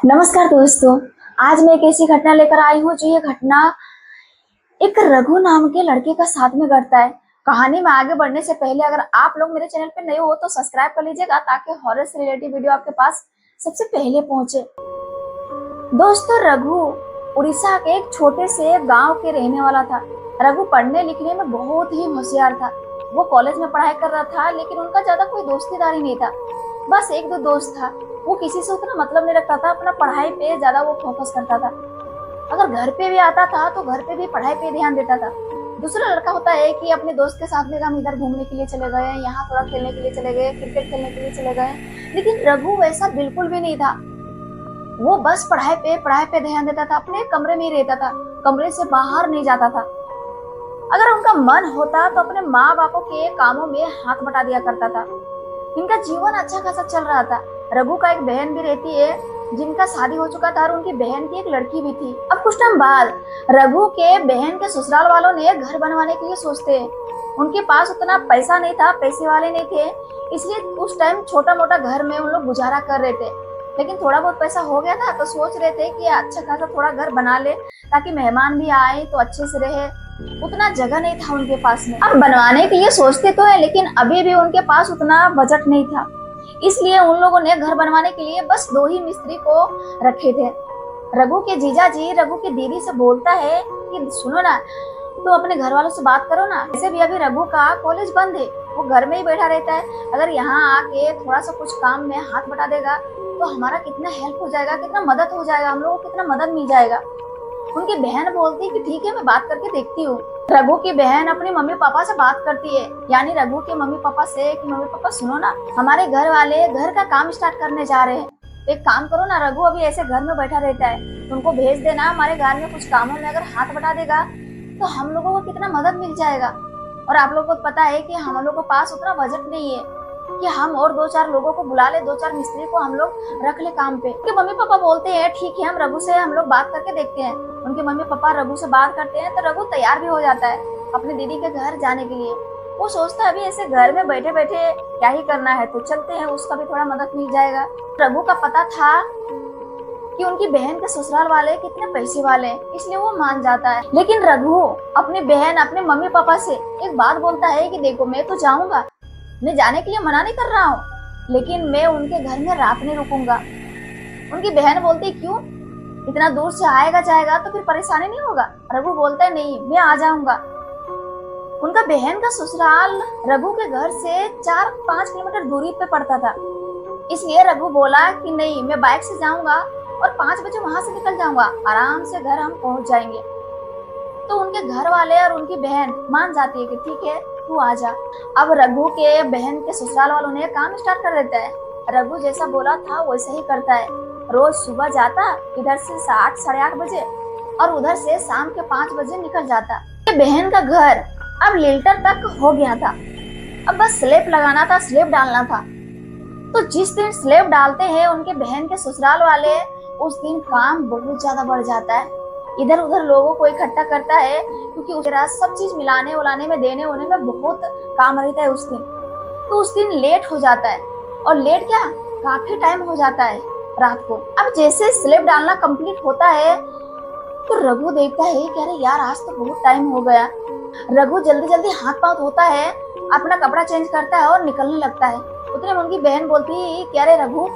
नमस्कार दोस्तों। आज मैं एक ऐसी घटना लेकर आई हूँ जो ये घटना एक रघु नाम के लड़के का साथ में घटता है। कहानी में आगे बढ़ने से पहले अगर आप लोग मेरे चैनल पे नए हो तो सब्सक्राइब कर लीजिएगा ताकि हॉरर से रिलेटेड वीडियो आपके पास सबसे पहले पहुंचे। दोस्तों, रघु उड़ीसा के एक छोटे से गांव के रहने वाला था। रघु पढ़ने लिखने में बहुत ही होशियार था। वो कॉलेज में पढ़ाई कर रहा था, लेकिन उनका ज्यादा कोई दोस्तीदारी नहीं था। बस एक दो दोस्त था। वो किसी से उतना मतलब नहीं रखता था, अपना पढ़ाई पे ज्यादा वो फोकस करता था। अगर घर पे भी आता था तो घर पे भी पढ़ाई पे ध्यान देता था। दूसरा लड़का होता है कि अपने दोस्त के साथ में हम इधर घूमने के लिए चले गए, यहाँ थोड़ा खेलने के लिए चले गए, क्रिकेट खेलने के लिए चले गए। लेकिन रघु वैसा बिल्कुल भी नहीं था। वो बस पढ़ाई पे ध्यान देता था, अपने कमरे में ही रहता था, कमरे से बाहर नहीं जाता था। अगर उनका मन होता तो अपने माँ बापों के कामों में हाथ बटा दिया करता था। इनका जीवन अच्छा खासा चल रहा था। रघु का एक बहन भी रहती है जिनका शादी हो चुका था और उनकी बहन की एक लड़की भी थी। अब कुछ टाइम बाद रघु के बहन के ससुराल वालों ने घर बनवाने के लिए सोचते हैं। उनके पास उतना पैसा नहीं था, पैसे वाले नहीं थे, इसलिए उस टाइम छोटा मोटा घर में उन लोग गुजारा कर रहे थे। लेकिन थोड़ा बहुत पैसा हो गया था तो सोच रहे थे कि अच्छा खासा थोड़ा घर बना ले ताकि मेहमान भी आए तो अच्छे से रहे। उतना जगह नहीं था उनके पास में। अब बनवाने के लिए सोचते तो है, लेकिन अभी भी उनके पास उतना बजट नहीं था। इसलिए उन लोगों ने घर बनवाने के लिए बस 2 ही मिस्त्री को रखे थे। रघु के जीजा जी रघु की दीदी से बोलता है कि सुनो ना, तो अपने घर वालों से बात करो ना। ऐसे भी अभी रघु का कॉलेज बंद है, वो घर में ही बैठा रहता है। अगर यहाँ आके थोड़ा सा कुछ काम में हाथ बटा देगा तो हमारा कितना हेल्प हो जाएगा, कितना मदद हो जाएगा, हम लोगों को कितना मदद मिल जाएगा। उनकी बहन बोलती कि ठीक है, मैं बात करके देखती हूँ। रघु की बहन अपने मम्मी पापा से बात करती है, यानी रघु के मम्मी पापा से कि मम्मी पापा सुनो ना, हमारे घर वाले घर का काम स्टार्ट करने जा रहे हैं। एक काम करो ना, रघु अभी ऐसे घर में बैठा रहता है, उनको भेज देना हमारे घर में कुछ कामों में अगर हाथ बटा देगा तो हम लोगों को कितना मदद मिल जाएगा। और आप लोगों को पता है कि हम लोगों के पास उतना बजट नहीं है कि हम और 2-4 लोगों को बुला ले, 2-4 मिस्त्री को हम लोग रख ले काम पे। उनके मम्मी पापा बोलते हैं ठीक है, हम रघु से हम लोग बात करके देखते हैं। उनके मम्मी पापा रघु से बात करते हैं तो रघु तैयार भी हो जाता है अपनी दीदी के घर जाने के लिए। वो सोचता है अभी ऐसे घर में बैठे बैठे क्या ही करना है, तो चलते हैं, उसका भी थोड़ा मदद मिल जाएगा। रघु का पता था कि उनकी बहन के ससुराल वाले कितने पैसे वाले हैं, इसलिए वो मान जाता है। लेकिन रघु अपनी बहन अपने मम्मी पापा से एक बात बोलता है कि देखो, मैं तो जाऊंगा, मैं जाने के लिए मना नहीं कर रहा हूँ, लेकिन मैं उनके घर में रात नहीं रुकूंगा। उनकी बहन बोलती क्यों, इतना दूर से आएगा जाएगा तो फिर परेशानी नहीं होगा। रघु बोलता है नहीं, मैं आ जाऊंगा। उनका बहन का ससुराल रघु के घर से 4-5 किलोमीटर दूरी पे पड़ता था, इसलिए रघु बोला कि नहीं, मैं बाइक से जाऊंगा और 5 बजे वहां से निकल जाऊंगा, आराम से घर हम पहुंच जाएंगे। तो उनके घर वाले और उनकी बहन मान जाती है कि ठीक है, तू आ जा। अब रघु के बहन के ससुराल वालों ने काम स्टार्ट कर देता है। रघु जैसा बोला था वैसा ही करता है। रोज सुबह जाता इधर से 8-8:30 बजे और उधर से शाम के 5 बजे निकल जाता। बहन का घर अब लिल्टर तक हो गया था, अब बस स्लैब लगाना था, स्लैब डालना था। तो जिस दिन स्लैब डालते हैं उनके बहन के ससुराल वाले, उस दिन काम बहुत ज्यादा बढ़ जाता है। इधर उधर लोगों को इकट्ठा करता है क्योंकि उस रात सब चीज मिलाने उलाने में देने होने में बहुत काम रहता है उस दिन। तो उस दिन लेट हो जाता है, और लेट क्या, काफी टाइम हो जाता है रात को। अब जैसे स्लैब डालना कंप्लीट होता है तो रघु देखता है कि अरे यार, आज तो बहुत टाइम हो गया। रघु जल्दी जल्दी हाथ पांव धोता है, अपना कपड़ा चेंज करता है और निकलने लगता है। उतने में उनकी बहन बोलती है कि अरे रघु,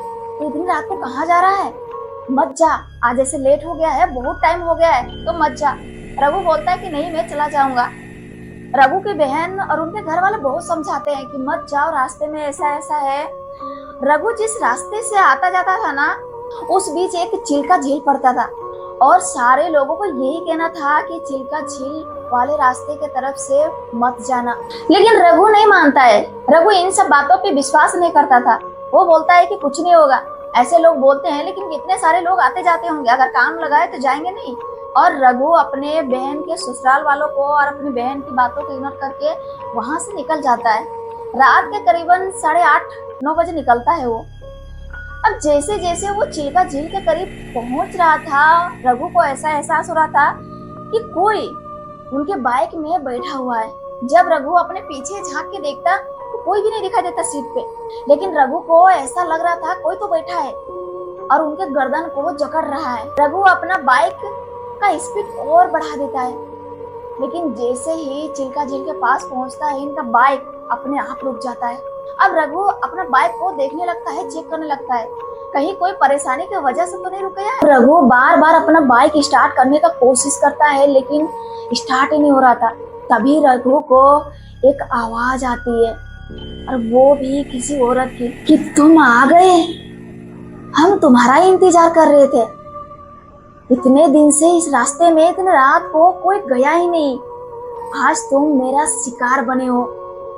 इतनी रात को कहाँ जा रहा है, मत जा, आज ऐसे लेट हो गया है, बहुत टाइम हो गया है, तो मत जा। रघु बोलता है कि नहीं, मैं चला जाऊंगा। रघु की बहन और उनके घर वाले बहुत समझाते हैं कि मत जाओ, रास्ते में ऐसा ऐसा है। रघु जिस रास्ते से आता जाता था ना, उस बीच एक चिल्का झील पड़ता था और सारे लोगों को यही कहना था कि चिल्का झील वाले रास्ते के तरफ से मत जाना। लेकिन रघु नहीं मानता है। रघु इन सब बातों पे विश्वास नहीं करता था। वो बोलता है कि कुछ नहीं होगा, ऐसे लोग बोलते हैं, लेकिन कितने सारे लोग आते जाते होंगे, अगर काम लगाए तो जाएंगे नहीं। और रघु अपने बहन के ससुराल वालों को और अपनी बहन की बातों को इग्नोर करके वहां से निकल जाता है। रात के करीबन 8:30-9 बजे निकलता है वो। अब जैसे जैसे वो चिल्का झील के करीब पहुंच रहा था, रघु को ऐसा एहसास हो रहा था कि कोई उनके बाइक में बैठा हुआ है। जब रघु अपने पीछे झांक के देखता तो कोई भी नहीं दिखाई देता सीट पे, लेकिन रघु को ऐसा लग रहा था कोई तो बैठा है। और उनके गर्दन को जकड़ रहा है। रघु अपना बाइक का स्पीड और बढ़ा देता है, लेकिन जैसे ही चिल्का झील के पास पहुंचता है इनका बाइक अपने आप रुक जाता है। अब रघु अपना बाइक को देखने लगता है, चेक करने लगता है कहीं कोई परेशानी की वजह से तो नहीं रुक गया। रघु बार बार अपना बाइक स्टार्ट करने का कोशिश करता है, लेकिन स्टार्ट ही नहीं हो रहा था। तभी रघु को एक आवाज आती है, और वो भी किसी औरत की, कि तुम आ गए, हम तुम्हारा इंतजार कर रहे थे। इतने दिन से इस रास्ते में इतने रात को कोई गया ही नहीं, आज तुम मेरा शिकार बने हो।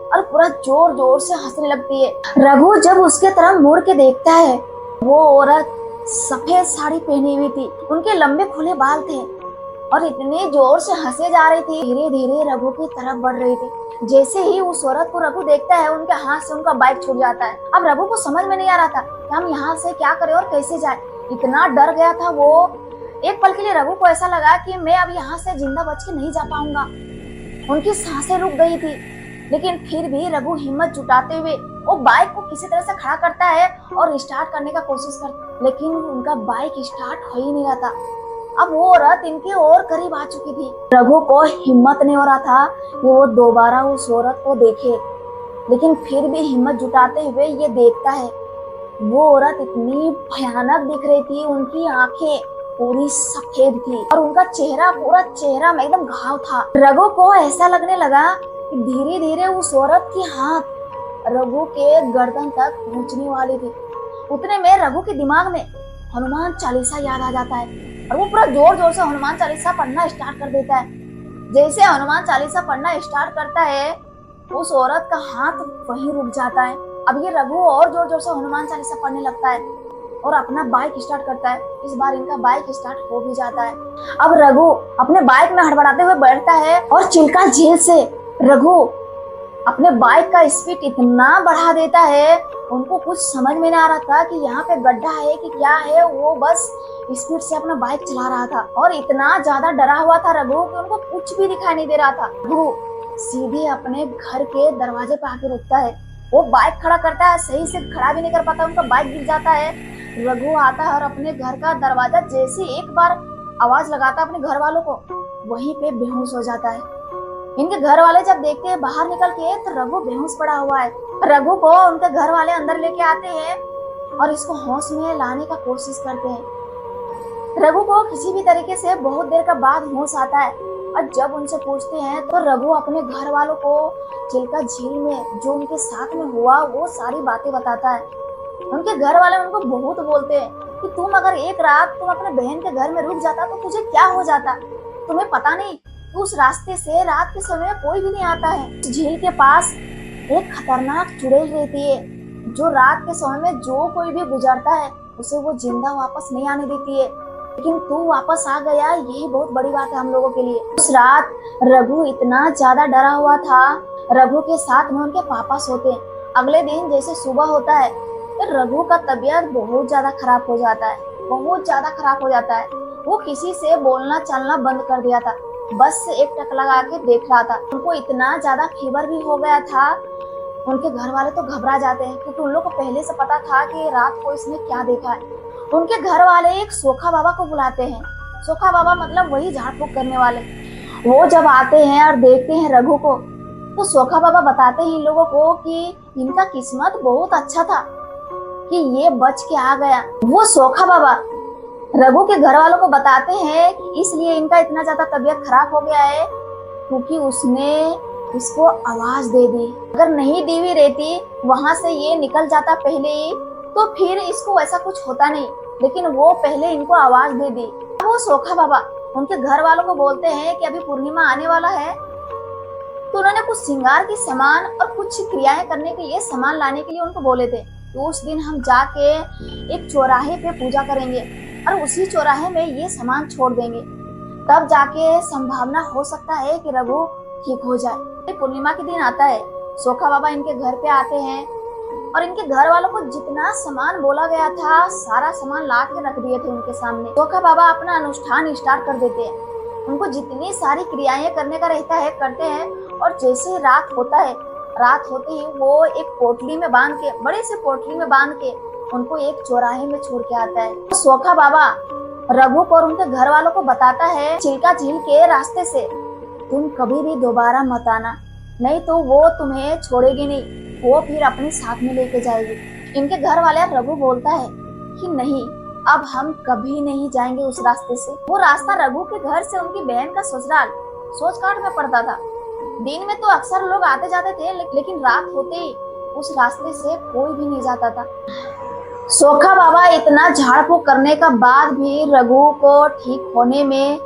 और पूरा जोर जोर से हंसने लगती है। रघु जब उसके तरफ मुड़ के देखता है, वो औरत सफेद साड़ी पहनी हुई थी, उनके लंबे खुले बाल थे और इतने जोर से हंसे जा रही थी, धीरे धीरे रघु की तरफ बढ़ रही थी। जैसे ही उस औरत को रघु देखता है, उनके हाथ से उनका बाइक छूट जाता है। अब रघु को समझ में नहीं आ रहा था कि हम यहाँ से क्या करें और कैसे जाए। इतना डर गया था वो। एक पल के लिए रघु को ऐसा लगा कि मैं अब यहाँ से जिंदा बच के नहीं जा पाऊंगा। उनकी सांसें रुक गई थी, लेकिन फिर भी रघु हिम्मत जुटाते हुए वो बाइक को किसी तरह से खड़ा करता है और स्टार्ट करने का कोशिश करता है, लेकिन उनका बाइक स्टार्ट हो ही नहीं रहा था। अब वो औरत इनके और करीब आ चुकी थी। रघु को हिम्मत नहीं हो रहा था कि वो दोबारा उस औरत को देखे, लेकिन फिर भी हिम्मत जुटाते हुए ये देखता है। वो औरत इतनी भयानक दिख रही थी, उनकी आंखें पूरी सफेद थी और उनका चेहरा, पूरा चेहरा में एकदम घाव था। रघु को ऐसा लगने लगा कि धीरे धीरे उस औरत की हाथ रघु के गर्दन तक पहुंचने वाली थी। उतने में रघु के दिमाग में हनुमान चालीसा याद आ जाता है और वो पूरा जोर जोर से हनुमान चालीसा पढ़ना स्टार्ट कर देता है। जैसे हनुमान चालीसा पढ़ना स्टार्ट करता है, उस औरत का हाथ वहीं रुक जाता है। अब ये रघु और जोर जोर से हनुमान चालीसा पढ़ने लगता है और अपना बाइक स्टार्ट करता है। इस बार इनका बाइक स्टार्ट हो भी जाता है। अब रघु अपने बाइक में हड़बड़ाते हुए बैठता है और चिल्का झील से रघु अपने बाइक का स्पीड इतना बढ़ा देता है, उनको कुछ समझ में नहीं आ रहा था कि यहाँ पे गड्ढा है कि क्या है। वो बस स्पीड से अपना बाइक चला रहा था और इतना ज्यादा डरा हुआ था रघु कि उनको कुछ भी दिखाई नहीं दे रहा था। रघु सीधे अपने घर के दरवाजे पे आके रुकता है। वो बाइक खड़ा करता है, सही से खड़ा भी नहीं कर पाता, उनका बाइक गिर जाता है। रघु आता है और अपने घर का दरवाजा जैसे एक बार आवाज लगाता है अपने घर वालों को, वहीं पे बेहोश हो जाता है। इनके घर वाले जब देखते हैं बाहर निकल के तो रघु बेहोश पड़ा हुआ है। रघु को उनके घर वाले अंदर लेके आते हैं और इसको होश में लाने का कोशिश करते हैं। रघु को किसी भी तरीके से बहुत देर का बाद होश आता है और जब उनसे पूछते हैं तो रघु अपने घर वालों को चिल्का झील में जो उनके साथ में हुआ वो सारी बातें बताता है। उनके घर वाले उनको बहुत बोलते हैं कि तुम अगर एक रात तुम अपने बहन के घर में रुक जाता तो तुझे क्या हो जाता, तुम्हें पता नहीं उस रास्ते से रात के समय कोई भी नहीं आता है। झील के पास एक खतरनाक चुड़ैल रहती है जो रात के समय में जो कोई भी गुजरता है उसे वो जिंदा वापस नहीं आने देती है, लेकिन तू वापस आ गया, यही बहुत बड़ी बात है हम लोगों के लिए। उस रात रघु इतना ज्यादा डरा हुआ था। रघु के साथ में उनके पापा सोते हैं। अगले दिन जैसे सुबह होता है तो रघु का तबीयत बहुत ज्यादा खराब हो जाता है, बहुत ज्यादा खराब हो जाता है। वो किसी से बोलना चलना बंद कर दिया था, बस से एक टक लगा के देख रहा था। उनको इतना ज्यादा फीवर भी हो गया था। उनके घर वाले तो घबरा जाते हैं क्योंकि उन लोग को पहले से पता था कि रात को इसने क्या देखा है। उनके घर वाले एक सोखा बाबा को बुलाते हैं। सोखा बाबा मतलब वही झाड़ फूक करने वाले। वो जब आते हैं और देखते हैं रघु को तो सोखा बाबा बताते हैं इन लोगों को कि इनका किस्मत बहुत अच्छा था कि ये बच के आ गया। वो सोखा बाबा रघु के घर वालों को बताते हैं कि इसलिए इनका इतना ज्यादा तबीयत खराब हो गया है क्योंकि उसने इसको आवाज दे दी। अगर नहीं दी हुई रहती, वहां से ये निकल जाता पहले ही, तो फिर इसको ऐसा कुछ होता नहीं, लेकिन वो पहले इनको आवाज दे दी। वो सोखा बाबा उनके घर वालों को बोलते हैं कि अभी पूर्णिमा आने वाला है, तो उन्होंने कुछ श्रृंगार की सामान और कुछ क्रियाएं करने के लिए सामान लाने के लिए उनको बोले थे। तो उस दिन हम जाके एक चौराहे पे पूजा करेंगे और उसी चौराहे में ये सामान छोड़ देंगे, तब जाके संभावना हो सकता है कि रघु ठीक हो जाए। पूर्णिमा के दिन आता है, सोखा बाबा इनके घर पे आते हैं और इनके घर वालों को जितना सामान बोला गया था सारा सामान ला के रख दिए थे उनके सामने। सोखा बाबा अपना अनुष्ठान स्टार्ट कर देते हैं। उनको जितनी सारी क्रियाएं करने का रहता है करते हैं और जैसे रात होता है, रात होते ही वो एक पोटली में बांध के, बड़े से पोटली में बांध के उनको एक चौराहे में छोड़ के आता है। सोखा बाबा रघु को और उनके घर वालों को बताता है, चिल्का झील के रास्ते से तुम कभी भी दोबारा मत आना, नहीं तो वो तुम्हें छोड़ेगी नहीं, वो फिर अपने साथ में लेके जाएगी। इनके घर वाले रघु बोलता है कि नहीं, अब हम कभी नहीं जाएंगे उस रास्ते से। वो रास्ता रघु के घर से उनकी बहन का ससुराल सोचकाट में पड़ता था। दिन में तो अक्सर लोग आते जाते थे, लेकिन रात होते ही उस रास्ते से कोई भी नहीं जाता था। सोखा बाबा इतना झाड़ फूक करने का बाद भी रघु को ठीक होने में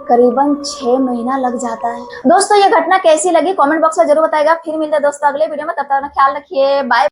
करीबन 6 महीना लग जाता है। दोस्तों ये घटना कैसी लगी कमेंट बॉक्स में जरूर बताएगा। फिर मिलते हैं दोस्तों अगले वीडियो में, तब तक ख्याल रखिए, बाय।